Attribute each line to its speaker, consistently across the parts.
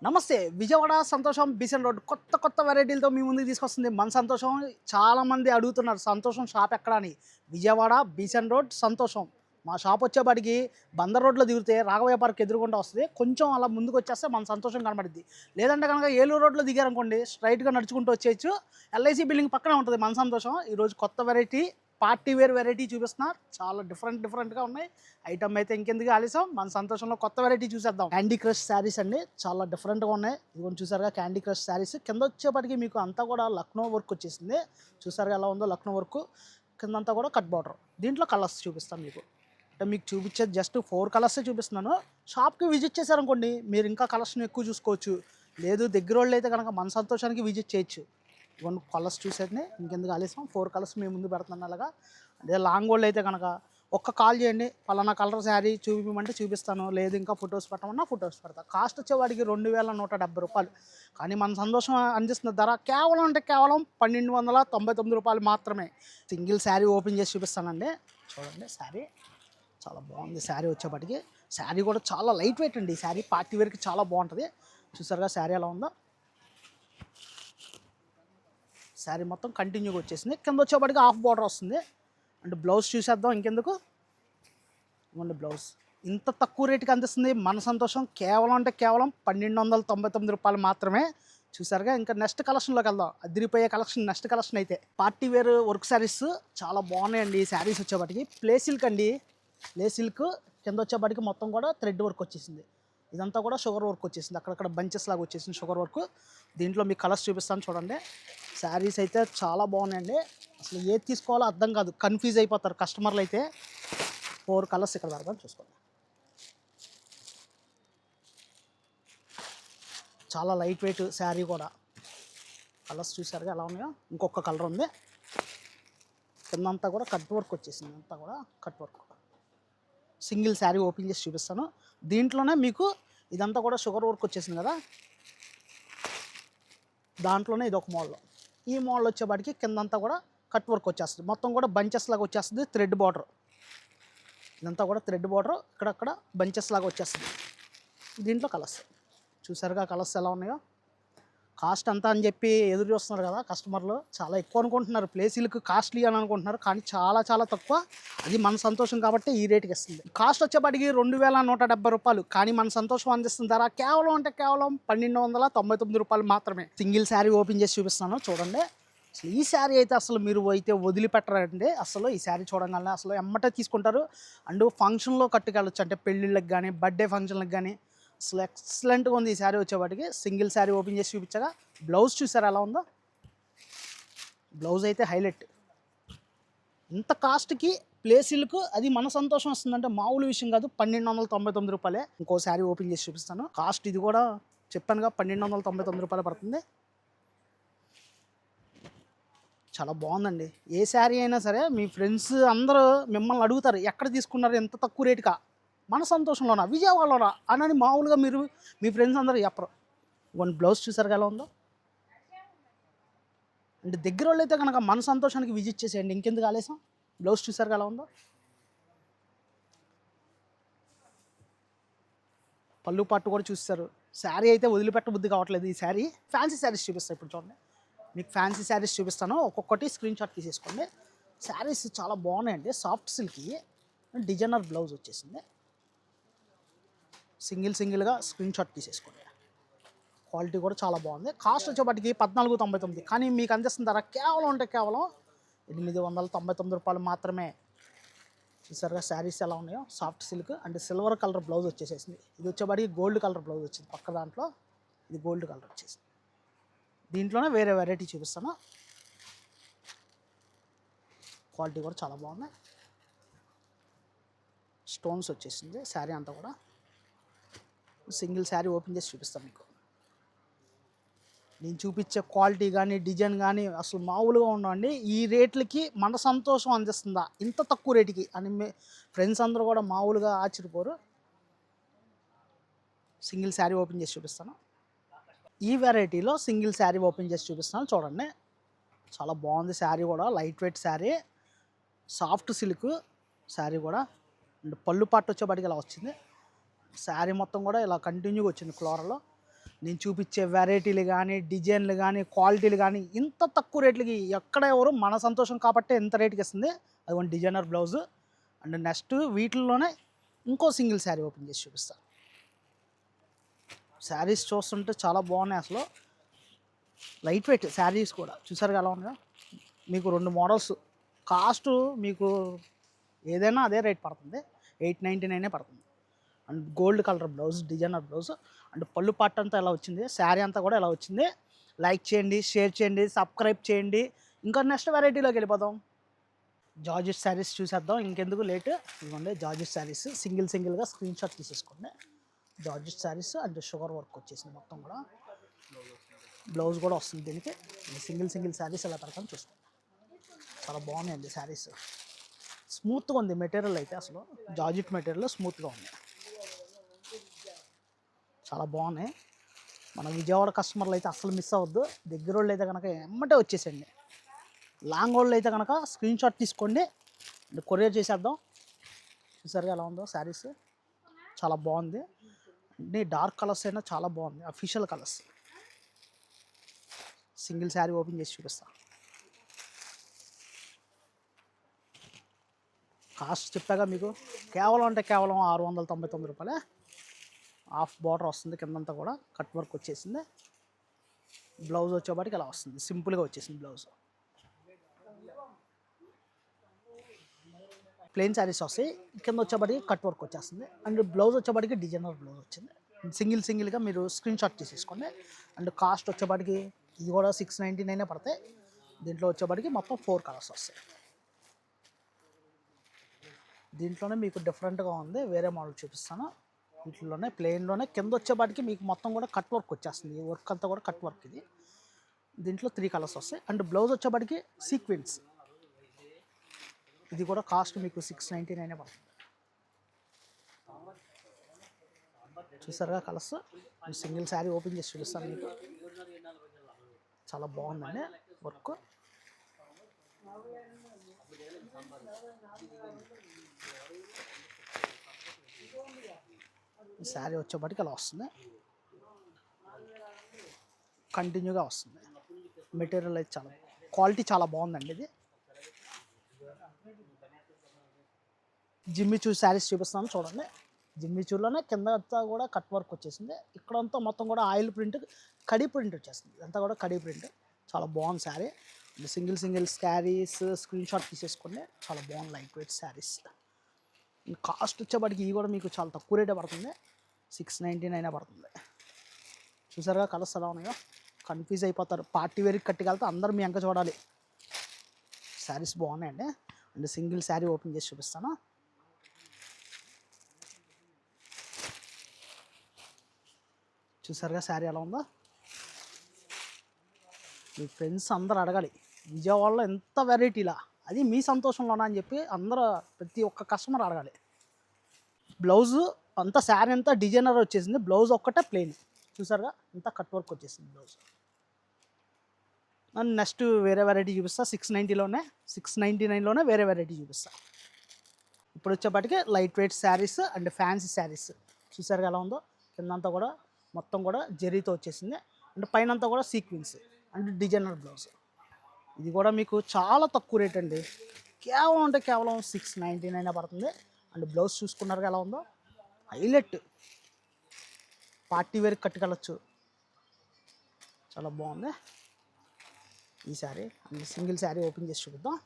Speaker 1: నమస్తే విజయవాడ సంతోషం Besant road కొత్త వెరైటీలతో మీ ముందుకు తీసుకొస్తుంది మన సంతోషం. చాలామంది అడుగుతున్నారు సంతోషం షాప్ ఎక్కడ అని. విజయవాడ బీసెంట్ రోడ్ సంతోషం. మా షాప్ వచ్చేపాటికి బందర్ రోడ్లో దిగితే రాఘవయ్య పార్క్ ఎదురుకుండా వస్తుంది. కొంచెం అలా ముందుకు వచ్చేస్తే మన సంతోషం కనబడుద్ది. లేదంటే కనుక ఏలూరు రోడ్లో దిగారనుకోండి స్ట్రైట్గా నడుచుకుంటూ వచ్చేయచ్చు. ఎల్ఐసి బిల్డింగ్ పక్కనే ఉంటుంది మన సంతోషం. ఈరోజు కొత్త వెరైటీ పార్టీ వేర్ వెరైటీ చూపిస్తున్నా. చాలా డిఫరెంట్గా ఉన్నాయి. ఐటమ్ అయితే ఇంకెందుకు ఆలస్యం మన సంతోషంలో కొత్త వెరైటీ చూసేద్దాం. క్యాండీ క్రష్ శారీస్ అండి, చాలా డిఫరెంట్గా ఉన్నాయి. ఇదిగోండి చూసారుగా క్యాండీ క్రష్ శారీస్. కింద వచ్చేప్పటికి మీకు అంతా కూడా లక్నో వర్క్ వచ్చేసింది. చూసారుగా ఎలా ఉందో లక్నో వర్క్. కిందంతా కూడా కట్ బార్డర్. దీంట్లో కలర్స్ చూపిస్తాను మీకు. అంటే మీకు చూపించేది జస్ట్ 4 కలర్సే చూపిస్తున్నాను. షాప్కి విజిట్ చేశారనుకోండి మీరు ఇంకా కలర్స్ని ఎక్కువ చూసుకోవచ్చు. లేదు దగ్గర వాళ్ళు అయితే కనుక మన సంతోషానికి విజిట్ చేయొచ్చు. ఇవన్నీ కలర్స్ చూసేది ఇంకెందుకు ఆలస్యం. 4 కలర్స్ మేము ముందు పెడుతున్నాను. అలాగా అదే లాంగ్ వాళ్ళు అయితే కనుక ఒక్క కాల్ చేయండి, పలానా కలర్ శారీ చూపించమంటే చూపిస్తాను. లేదు ఇంకా ఫొటోస్ పెట్టమన్నా ఫొటోస్ పెడతాను. కాస్ట్ వచ్చేవాడికి 2170 రూపాయలు. కానీ మన సంతోషం అందిస్తున్న ధర కేవలం అంటే కేవలం 1299 రూపాయలు మాత్రమే. సింగిల్ శారీ ఓపెన్ చేసి చూపిస్తానండి. చూడండి శారీ చాలా బాగుంది. శారీ వచ్చేప్పటికి శారీ కూడా చాలా లైట్ వెయిట్ అండి. ఈ శారీ పార్టీ వేర్కి చాలా బాగుంటుంది. చూసారుగా శారీ ఎలా ఉందో. శారీ మొత్తం కంటిన్యూగా వచ్చేసింది. కింద వచ్చేప్పటికి హాఫ్ బార్డర్ వస్తుంది. అండ్ బ్లౌజ్ చూసేద్దాం ఇంకెందుకు. ఇవ్వండి బ్లౌజ్ ఇంత తక్కువ రేటుకి అందిస్తుంది మన సంతోషం. కేవలం అంటే కేవలం 1299 రూపాయలు మాత్రమే. చూసారుగా. ఇంకా నెక్స్ట్ కలెక్షన్లోకి వెళ్దాం. అదిరిపోయే కలెక్షన్ నెక్స్ట్ కలెక్షన్ అయితే పార్టీ వేర్ వర్క్ శారీస్ చాలా బాగున్నాయండి. ఈ శారీస్ వచ్చేప్పటికి ప్లే సిల్క్ అండి. ప్లే సిల్క్ కింద వచ్చేప్పటికి మొత్తం కూడా థ్రెడ్ వర్క్ వచ్చేసింది. ఇదంతా కూడా షుగర్ వర్క్ వచ్చేసింది. అక్కడక్కడ బంచెస్ లాగా వచ్చేసింది షుగర్ వర్క్. దీంట్లో మీకు కలర్స్ చూపిస్తాను చూడండి. శారీస్ అయితే చాలా బాగున్నాయండి. అసలు ఏది తీసుకోవాలో అర్థం కాదు, కన్ఫ్యూజ్ అయిపోతారు కస్టమర్లు అయితే. 4 కలర్స్ ఇక్కడ పెడదాం చూసుకోండి. చాలా లైట్ వెయిట్ శారీ కూడా. కలర్స్ చూసారుగా ఎలా ఉన్నాయో. ఇంకొక కలర్ ఉంది. కిందంతా కూడా కట్ వర్క్ వచ్చేసింది. అంతా కూడా cut work. Single sari open చేసి చూపిస్తాను. దీంట్లోనే మీకు ఇదంతా కూడా షుగర్ వర్క్ వచ్చేసింది కదా. దాంట్లోనే ఇది ఒక మోడల్. ఈ మోడల్ వచ్చేపాటికి కిందంతా కూడా కట్ వర్క్ వచ్చేస్తుంది. మొత్తం కూడా బంచెస్ లాగా వచ్చేస్తుంది. Thread border. ఇదంతా కూడా థ్రెడ్ బార్డర్. ఇక్కడక్కడ బంచెస్ లాగా వచ్చేస్తుంది. దీంట్లో కలర్స్ చూసారుగా. కలర్స్ ఎలా ఉన్నాయో. కాస్ట్ అంతా అని చెప్పి ఎదురు చూస్తున్నారు కదా కస్టమర్లు. చాలా ఎక్కువ అనుకుంటున్నారు. ప్లే సిల్క్ కాస్ట్లీ అని అనుకుంటున్నారు. కానీ చాలా చాలా తక్కువ. అది మన సంతోషం కాబట్టి ఈ రేటుకి ఇస్తుంది. కాస్ట్ వచ్చేపాటికి 2170 రూపాయలు. కానీ మన సంతోషం అందిస్తున్న ధర కేవలం అంటే కేవలం 1299 రూపాయలు మాత్రమే. సింగిల్ శారీ ఓపెన్ చేసి చూపిస్తాను చూడండి. అసలు ఈ శారీ అయితే అసలు మీరు అయితే వదిలిపెట్టరండి. అసలు ఈ శారీ చూడగానే అసలు ఎమ్మటే తీసుకుంటారు. అండ్ ఫంక్షన్లో కట్టుకెళ్ళొచ్చు. అంటే పెళ్ళిళ్ళకి కానీ బర్త్డే ఫంక్షన్లకు కానీ అసలు ఎక్సలెంట్గా ఉంది ఈ శారీ వచ్చేవాటికి. సింగిల్ శారీ ఓపెన్ చేసి చూపించగా బ్లౌజ్ చూసారు ఎలా ఉందో. బ్లౌజ్ అయితే హైలైట్. ఇంత కాస్ట్కి ప్లే సిల్క్ అది మన సంతోషం వస్తుందంటే మామూలు విషయం కాదు. 1299 రూపాయలే. ఇంకో శారీ ఓపెన్ చేసి చూపిస్తాను. కాస్ట్ ఇది కూడా చెప్పానుగా 1299 రూపాయలు పడుతుంది. చాలా బాగుందండి. ఏ శారీ అయినా సరే మీ ఫ్రెండ్స్ అందరూ మిమ్మల్ని అడుగుతారు ఎక్కడ తీసుకున్నారు ఎంత తక్కువ రేటుగా. మన సంతోషంలోనా విజయవాడలోనా అని మామూలుగా మీరు మీ ఫ్రెండ్స్ అందరూ చెప్పరు. వన్ బ్లౌజ్ చూసారు ఎలా ఉందో. అంటే దగ్గర వాళ్ళు అయితే కనుక మన సంతోషానికి విజిట్ చేసేయండి. ఇంకెందుకు ఆలస్యం. బ్లౌజ్ చూసారు ఎలా ఉందో. పళ్ళు పట్టు కూడా చూస్తారు. శారీ అయితే వదిలిపెట్ట బుద్ధి కావట్లేదు. ఈ శారీ ఫ్యాన్సీ శారీస్ చూపిస్తాను ఇప్పుడు చూడండి. మీకు ఫ్యాన్సీ శారీస్ చూపిస్తాను. ఒక్కొక్కటి స్క్రీన్ షాట్ తీసేసుకోండి. శారీస్ చాలా బాగున్నాయండి. సాఫ్ట్ సిల్క్ డిజైనర్ బ్లౌజ్ వచ్చేసింది. సింగిల్గా స్క్రీన్ షాట్ తీసేసుకోండి. క్వాలిటీ కూడా చాలా బాగుంది. కాస్ట్ వచ్చేప్పటికి 1499. కానీ మీకు అందిస్తున్న ధర కేవలం అంటే కేవలం 899 రూపాయలు మాత్రమే. చూసారుగా శారీస్ ఎలా ఉన్నాయో. Soft silk and silver colour blouse వచ్చేసేసింది. ఇది వచ్చేప్పటికి గోల్డ్ కలర్ బ్లౌజ్ వచ్చింది. పక్క దాంట్లో ఇది గోల్డ్ కలర్ వచ్చేసింది. దీంట్లోనే వేరే వెరైటీ చూపిస్తాను. క్వాలిటీ కూడా చాలా బాగుంది. స్టోన్స్ వచ్చేసింది శారీ అంతా కూడా. సింగిల్ శారీ ఓపెన్ చేసి చూపిస్తాను మీకు. నేను చూపించే క్వాలిటీ కానీ డిజైన్ కానీ అసలు మామూలుగా ఉండవండి. ఈ రేట్లకి మన సంతోషం అందిస్తుందా ఇంత తక్కువ రేటుకి అని ఫ్రెండ్స్ అందరూ కూడా మామూలుగా ఆశ్చర్యపోరు. సింగిల్ శారీ ఓపెన్ చేసి చూపిస్తాను. ఈ వెరైటీలో సింగిల్ శారీ ఓపెన్ చేసి చూపిస్తాను చూడండి. చాలా బాగుంది శారీ కూడా. Light weight sari, soft silk sari కూడా. అండ్ పళ్ళు పాటు వచ్చేపాటికి ఇలా వచ్చింది. శారీ మొత్తం కూడా ఇలా కంటిన్యూగా వచ్చింది ఫ్లోరల్లో. నేను చూపించే వెరైటీలు కానీ, డిజైన్లు కానీ, క్వాలిటీలు కానీ ఇంత తక్కువ రేట్లకి ఎక్కడ ఎవరు మన సంతోషం కాబట్టి ఎంత రేట్కి ఇస్తుంది. అదిగోండి డిజైనర్ బ్లౌజు. అండ్ నెక్స్ట్ వీటిల్లోనే ఇంకో సింగిల్ శారీ ఓపెన్ చేసి చూపిస్తాను. శారీస్ చూస్తుంటే చాలా బాగున్నాయి అసలు. లైట్ వెయిట్ శారీస్ కూడా చూసారు ఎలా ఉన్నాయో. మీకు 2 మోడల్స్. కాస్ట్ మీకు ఏదైనా అదే రేట్ పడుతుంది, 899 పడుతుంది. And gold colour blouse, designer blouse. And పళ్ళు పార్ట్ అంతా ఎలా వచ్చింది, శారీ అంతా కూడా ఎలా వచ్చింది. లైక్ చేయండి, షేర్ చేయండి, సబ్స్క్రైబ్ చేయండి. ఇంకా నెక్స్ట్ వెరైటీలోకి వెళ్ళిపోదాం. జార్జెట్ శారీస్ చూసేద్దాం, ఇంకెందుకు లేట్. ఇదిగోండి జార్జెట్ శారీస్ సింగిల్గా స్క్రీన్ షాట్ తీసేసుకోండి. Georgette saris and sugar work వచ్చేసింది మొత్తం కూడా. బ్లౌజ్ కూడా వస్తుంది దీనికి. సింగిల్ శారీస్ ఎలా పెడతాను చూసుకోండి. చాలా బాగున్నాయండి శారీస్. స్మూత్గా ఉంది మెటీరియల్ అయితే, అసలు జార్జెట్ మెటీరియల్ స్మూత్గా ఉంది, చాలా బాగున్నాయి. మన విజయవాడ కస్టమర్లు అయితే అసలు మిస్ అవ్వద్దు. దగ్గర వాళ్ళు అయితే కనుక ఎమ్మటే వచ్చేసండి. లాంగ్ వాళ్ళు అయితే కనుక స్క్రీన్ షాట్ తీసుకోండి, కొరియర్ చేసేద్దాం. చూసారుగా ఎలా ఉందో శారీస్, చాలా బాగుంది. అన్ని డార్క్ కలర్స్ అయినా చాలా బాగుంది, official colours. Single sari open చేసి చూపిస్తాను. కాస్ట్ చెప్పాగా మీకు, కేవలం అంటే కేవలం 699 రూపాయలే. హాఫ్ బార్డర్ వస్తుంది, కిందంతా కూడా కట్ వర్క్ వచ్చేసింది. బ్లౌజ్ వచ్చేపాటికి అలా వస్తుంది, సింపుల్గా వచ్చేసింది బ్లౌజ్. ప్లెయిన్ శారీస్ వస్తాయి, కింద వచ్చేపాటికి కట్ వర్క్ వచ్చేస్తుంది. అండ్ బ్లౌజ్ వచ్చేపాటికి డిజైనర్ బ్లౌజ్ వచ్చింది. సింగిల్గా మీరు స్క్రీన్ షాట్ తీసేసుకోండి. అండ్ కాస్ట్ వచ్చేపాటికి ఇది కూడా 699 పడతాయి. దీంట్లో వచ్చేపాటికి మొత్తం 4 కలర్స్ వస్తాయి. దీంట్లోనే మీకు డిఫరెంట్గా ఉంది, వేరే మోడల్ చూపిస్తాను. వీటిలోనే ప్లెయిన్లోనే కింద వచ్చేపాటికి మీకు మొత్తం కూడా కట్ వర్క్ వచ్చేస్తుంది. ఈ వర్క్ అంతా కూడా కట్ వర్క్ ఇది. దీంట్లో 3 కలర్స్ వస్తాయి. అండ్ బ్లౌజ్ వచ్చేపాటికి సీక్వెన్స్. ఇది కూడా కాస్ట్ మీకు 699 పడుతుంది. చూసారుగా కలర్స్. సింగిల్ శారీ ఓపెన్ చేసి చూపిస్తాను మీకు. చాలా బాగుందండి వర్క్. ఈ శారీ వచ్చేపాటికి అలా వస్తుంది, కంటిన్యూగా వస్తుంది. మెటీరియల్ అయితే చాలా క్వాలిటీ చాలా బాగుందండి. ఇది జిమ్మిచూ శారీస్ చూపిస్తాను చూడండి. జిమ్మిచూలోనే కింద అంతా కూడా కట్ వర్క్ వచ్చేసింది. ఇక్కడంతా మొత్తం కూడా ఆయిల్ ప్రింట్, కడీ ప్రింట్ వచ్చేస్తుంది. ఇదంతా కూడా కడీ ప్రింట్. చాలా బాగుంది sari. Single saris screen shot తీసేసుకోండి. చాలా బాగుంది లైట్ వెయిట్ శారీస్. కాస్ట్ వచ్చేపాటికి ఇవి కూడా మీకు చాలా తక్కువ రేటే పడుతుంది, 699 పడుతుంది. చూసారుగా కలర్స్ ఎలా ఉన్నాయో. కన్ఫ్యూజ్ అయిపోతారు. పార్టీ వేర్కి కట్టుకెళ్తే అందరూ మీ అంక చూడాలి. శారీస్ బాగున్నాయండి. అండ్ సింగిల్ శారీ ఓపెన్ చేసి చూపిస్తాను. చూసారుగా శారీ ఎలా ఉందో. మీ ఫ్రెండ్స్ అందరూ అడగాలి, విజయవాడలో ఎంత వెరైటీలా, అది మీ సంతోషంలోనా అని చెప్పి అందరూ ప్రతి ఒక్క కస్టమర్ అడగాలి. బ్లౌజు అంతా శారీ అంతా డిజైనర్ వచ్చేసింది. బ్లౌజ్ ఒక్కటే ప్లెయిన్. చూసారుగా అంతా కట్ వర్క్ వచ్చేసింది బ్లౌజ్. అండ్ నెక్స్ట్ వేరే వెరైటీ చూపిస్తా. 699లోనే వేరే వెరైటీ చూపిస్తా. ఇప్పుడు వచ్చేపాటికి light weight saris and fancy saris. చూసారుగా ఎలా ఉందో. కిందంతా కూడా మొత్తం కూడా జరీతో వచ్చేసింది. అండ్ పైన అంతా కూడా సీక్వెన్స్ అండ్ డిజైనర్ బ్లౌజ్. ఇది కూడా మీకు చాలా తక్కువ రేట్ అండి, కేవలం అంటే కేవలం 699 పడుతుంది. అండ్ బ్లౌజ్ చూసుకున్నారు ఎలా ఉందో. హైలైట్, పార్టీ వేర్కి కట్టుకెళ్ళచ్చు. చాలా బాగుంది ఈ sari. And single sari open చేసి చూపిద్దాం.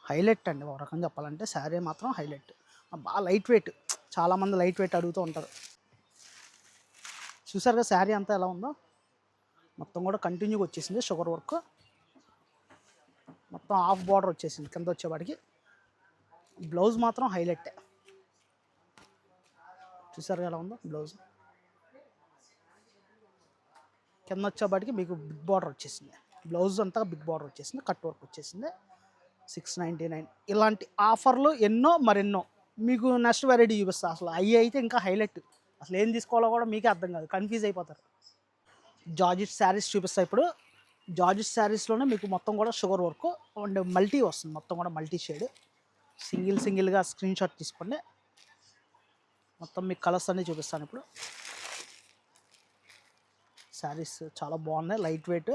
Speaker 1: హైలైట్ అండి, ఒక రకంగా చెప్పాలంటే శారీ మాత్రం హైలైట్. బాగా లైట్ వెయిట్, చాలామంది లైట్ వెయిట్ అడుగుతూ ఉంటారు. చూసారుగా శారీ అంతా ఎలా ఉందో. మొత్తం కూడా కంటిన్యూగా వచ్చేసింది షుగర్ వర్క్. మొత్తం హాఫ్ బార్డర్ వచ్చేసింది కింద వచ్చేవాడికి. బ్లౌజ్ మాత్రం హైలైట్. చూసారుగా ఎలా ఉందో బ్లౌజ్. కింద వచ్చేవాడికి మీకు బిగ్ బార్డర్ వచ్చేసింది. బ్లౌజ్ అంతా బిగ్ బార్డర్ వచ్చేసింది, కట్ వర్క్ వచ్చేసింది. 699. ఇలాంటి ఆఫర్లు ఎన్నో మరెన్నో మీకు నెక్స్ట్ వెరైటీ చూపిస్తా. అసలు అవి అయితే ఇంకా హైలైట్. అసలు ఏం తీసుకోవాలో కూడా మీకే అర్థం కాదు, కన్ఫ్యూజ్ అయిపోతారు. జార్జెట్ శారీస్ చూపిస్తా ఇప్పుడు. జార్జెట్ శారీస్లోనే మీకు మొత్తం కూడా షుగర్ వర్క్ అండ్ మల్టీ వస్తుంది. మొత్తం కూడా మల్టీ షేడ్. సింగిల్గా స్క్రీన్ షాట్ తీసుకోండి. మొత్తం మీకు కలర్స్ అన్నీ చూపిస్తాను ఇప్పుడు. శారీస్ చాలా బాగున్నాయి, లైట్ వెయిట్,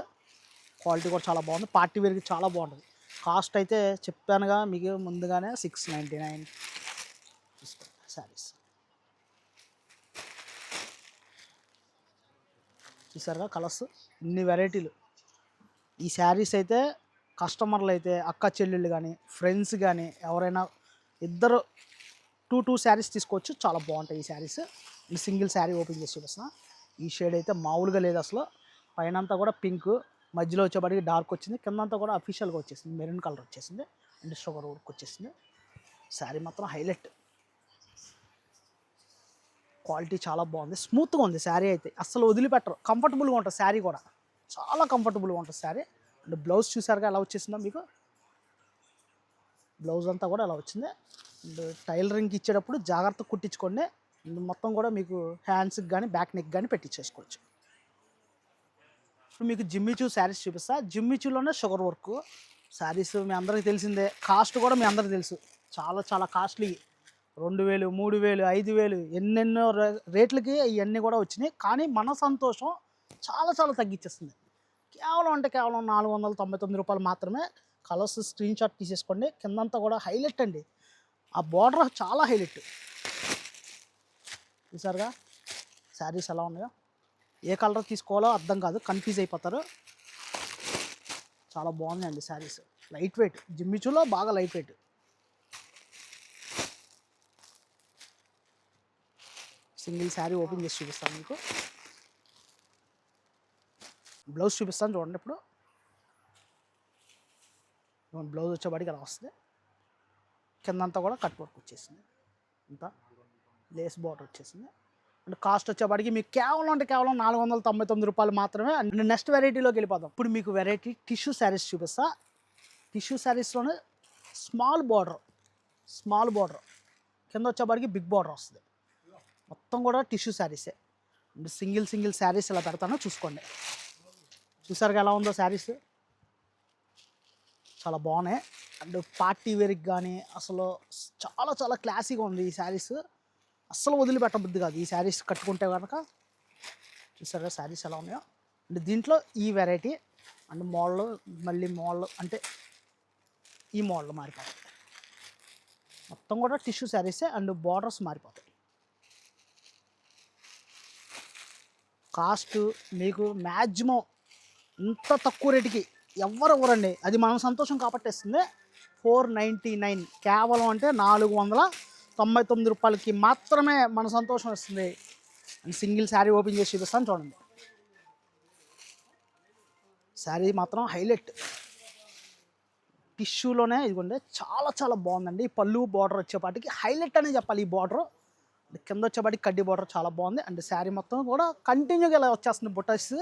Speaker 1: క్వాలిటీ కూడా చాలా బాగుంది, పార్టీ వేర్కి చాలా బాగుంటుంది. కాస్ట్ అయితే చెప్పానుగా మీకు ముందుగానే 699 శారీస్. చూసారుగా కలర్స్, ఇన్ని వెరైటీలు. ఈ శారీస్ అయితే కస్టమర్లు అయితే అక్క చెల్లెళ్ళు కానీ ఫ్రెండ్స్ కానీ ఎవరైనా ఇద్దరు 2 శారీస్ తీసుకోవచ్చు, చాలా బాగుంటాయి ఈ శారీస్. సింగిల్ శారీ ఓపెన్ చేసి చూపిస్తున్నా. ఈ షేడ్ అయితే మామూలుగా లేదు అసలు. పైన అంతా కూడా పింక్, మధ్యలో వచ్చేప్పటికి డార్క్ వచ్చింది, కిందంతా కూడా అఫీషియల్గా వచ్చేసింది, మెరూన్ కలర్ వచ్చేసింది అండ్ షుగర్ వర్క్ వచ్చేసింది. శారీ మాత్రం హైలైట్, క్వాలిటీ చాలా బాగుంది, స్మూత్గా ఉంది శారీ అయితే, అస్సలు వదిలిపెట్టరు, కంఫర్టబుల్గా ఉంటుంది శారీ కూడా, చాలా కంఫర్టబుల్గా ఉంటుంది శారీ. అండ్ బ్లౌజ్ చూసారుగా ఎలా వచ్చేసిందో మీకు, బ్లౌజ్ అంతా కూడా ఎలా వచ్చింది. అండ్ టైలరింగ్కి ఇచ్చేటప్పుడు జాగ్రత్తగా కుట్టించుకోండి, మొత్తం కూడా మీకు హ్యాండ్స్కి కానీ బ్యాక్ నెక్ కానీ పెట్టించేసుకోవచ్చు. ఇప్పుడు మీకు జిమ్మిచూ శారీస్ చూపిస్తా. జిమ్మిచూలోనే షుగర్ వర్క్ శారీస్ మీ అందరికీ తెలిసిందే, కాస్ట్ కూడా మీ అందరికీ తెలుసు, చాలా చాలా కాస్ట్లీ. 2000, 3000, 5000 ఎన్నెన్నో రేట్లకి ఇవన్నీ కూడా వచ్చినాయి. కానీ మన సంతోషం చాలా చాలా తగ్గించేస్తుంది, కేవలం అంటే కేవలం 499 రూపాయలు మాత్రమే. కలర్స్ స్క్రీన్ షాట్ తీసేసుకోండి. కిందంతా కూడా హైలైట్ అండి, ఆ బార్డర్ చాలా హైలైట్. చూసారుగా శారీస్ ఎలా ఉన్నాయో, ఏ కలర్ తీసుకోవాలో అర్థం కాదు, కన్ఫ్యూజ్ అయిపోతారు. చాలా బాగున్నాయండి శారీస్, లైట్ వెయిట్, జిమ్మిచూలో బాగా light weight. Single sari open చేసి చూపిస్తాను మీకు. బ్లౌజ్ చూపిస్తాను చూడండి ఇప్పుడు. బ్లౌజ్ వచ్చేవాడికి అలా వస్తుంది, కిందంతా కూడా కట్ వర్క్ వచ్చేసింది, అంతా లేస్ బార్డర్ వచ్చేసింది. అండ్ కాస్ట్ వచ్చేవాడికి మీకు కేవలం అంటే కేవలం 499 రూపాయలు మాత్రమే. అండ్ నెక్స్ట్ వెరైటీలోకి వెళ్ళిపోదాం. ఇప్పుడు మీకు వెరైటీ టిష్యూ శారీస్ చూపిస్తా. టిష్యూ శారీస్లోనే స్మాల్ బార్డర్ కింద వచ్చేవాడికి బిగ్ బార్డర్ వస్తుంది, మొత్తం కూడా టిష్యూ శారీసే. అండ్ సింగిల్ శారీస్ ఇలా పెడతానో చూసుకోండి. చూసారుగా ఎలా ఉందో శారీస్, చాలా బాగున్నాయి. అండ్ పార్టీ వేర్కి కానీ అసలు చాలా చాలా క్లాసీగా ఉంది ఈ శారీస్, అస్సలు వదిలిపెట్టబుద్ది కాదు ఈ శారీస్ కట్టుకుంటే కనుక. చూసారుగా శారీస్ ఎలా ఉన్నాయో. అండ్ దీంట్లో ఈ వెరైటీ అండ్ మోడల్, మళ్ళీ మోడల్ అంటే ఈ మోడల్ మారిపోతాయి, మొత్తం కూడా టిష్యూ శారీసే. అండ్ బార్డర్స్ మారిపోతాయి. కాస్ట్ మీకు మ్యాక్సిమం ఇంత తక్కువ రేటుకి ఎవరండి, అది మనం సంతోషం కాపాట్టేస్తుంది. 499 కేవలం అంటే 499 రూపాయలకి మాత్రమే మన సంతోషం వస్తుంది. అండ్ సింగిల్ శారీ ఓపెన్ చేసి చూపిస్తాను చూడండి. శారీ మాత్రం హైలైట్, టిష్యూలోనే ఇదిగోండి, చాలా చాలా బాగుందండి. పళ్ళు బార్డర్ వచ్చేపాటికి హైలైట్ అనే చెప్పాలి. ఈ బార్డర్ కింద వచ్చేపాటికి కడ్డీ బార్డర్ చాలా బాగుంది. అండ్ శారీ మొత్తం కూడా కంటిన్యూగా ఇలా వచ్చేస్తుంది బుటాస్.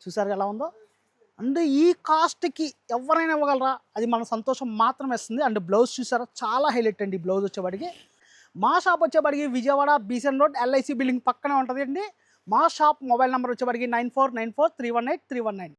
Speaker 1: చూసారు ఎలా ఉందో. అండ్ ఈ కాస్ట్కి ఎవరైనా ఇవ్వగలరా, అది మన సంతోషం మాత్రమే ఇస్తుంది. అండ్ బ్లౌజ్ చూసారా, చాలా హైలైట్ అండి. బ్లౌజ్ వచ్చేవాడికి మా షాప్ వచ్చేవాడికి Vijayawada Besant road LIC building పక్కనే ఉంటుంది అండి. మా షాప్ మొబైల్ నెంబర్ వచ్చేవాడికి 9494318319.